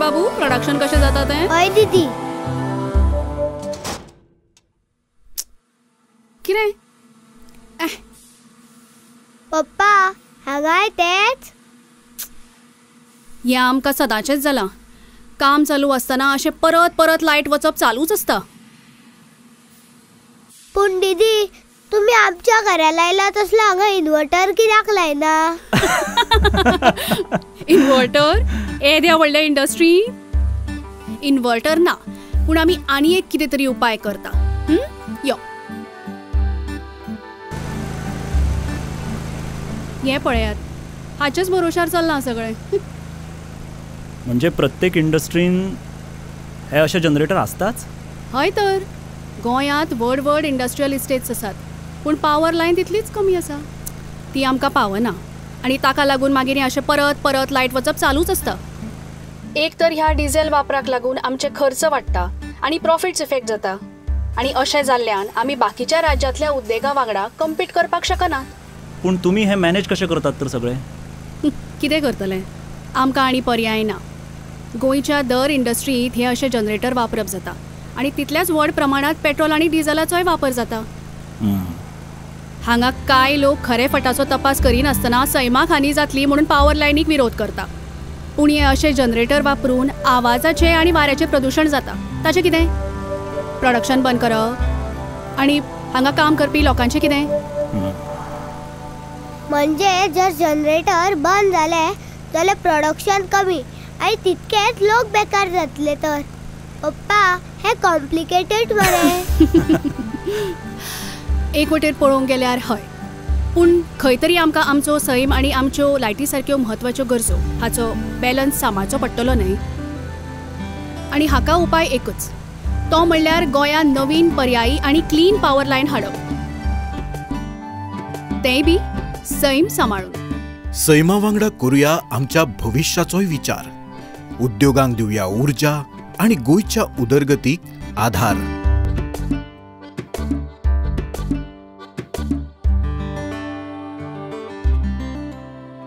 बाबू production कशें जाता तें? हय दीदी. कितें? पप्पा हांगाय तेच. हें आमकां सदांचेंच जालां. काम चालू आसतना अशें परत परत लायट वचप चालूच आसता. पूण दीदी तुम्ही आमच्या घरा लायला तसलो हांगा इन्वर्टर कित्याक लायना? इन्वर्टर? येद्या व्हडल्या इंडस्ट्री इन्वर्टर ना, पूण आमी आनी एक कितें तरी उपाय करता. यो हे पळयात, हाचेच भरोशार चल्लां सगळें. म्हणजे प्रत्येक इंडस्ट्रीन हे अशे जनरेटर आसताच? हय तर गोंयांत व्हड व्हड इंडस्ट्रियल इस्टेट्स आसात, पूण पावर लायन तितलीच कमी आसा. ती आमकां पावना आनी ताका लागून मागीर हें अशें परत परत लायट वचप चालूच आसता. एक तर ह्या डिझेल वापराक लागून आमचे खर्च वाडटा आनी प्रॉफिट्स इफेक्ट जाता. आनी अशें जाल्ल्यान आमी बाकीच्या राज्यांतल्या उद्देगा वांगडा कम्पीट करपाक शकनात. पूण तुमी हें मॅनेज कशें करतात तर सगळें? कितें करतले? आमकां आनी पर्याय ना. गोंयच्या दर इंडस्ट्रींत हे अशें जनरेटर वापरप जाता आनी तितल्याच व्हड प्रमाणात पेट्रोल आनी डिझेलाचोय वापर जाता. हांगा कांय लोक खरे फटाचो तपास करिनासतना सैमाक हानी जातली म्हणून पावर लायनीक विरोध करता. पूण हे अशे जनरेटर वापरून आवाजाचें आनी वाऱ्याचें प्रदूशण जाता. ताचें कितें? प्रोडक्शन बंद करप आनी हांगा काम करपी लोकांचें कितें? म्हणजे जर जनरेटर बंद जाले जाल्यार प्रोडक्शन कमी आनी तितकेच लोक बेकार जातले. तर पप्पा हे कॉम्प्लिकेटेड मरे. एक वटेर पळोवंक गेल्यार हय, पूण खंय तरी आमकां आमचो सैम आनी आमच्यो लायटी सारक्यो म्हत्वाच्यो गरजो हाचो बॅलन्स सांबाळचो पडटलो न्हय. आनी हाका उपाय एकच, तो म्हणल्यार गोंयांत नवीन पर्यायी आनी क्लीन पावर लायन हाडप, तेंय बी सैम सांबाळून. सैमा वांगडा करूया आमच्या भविष्याचोय विचार. उद्योगांक दिवया उर्जा आनी गोंयच्या उदरगतीक आधार.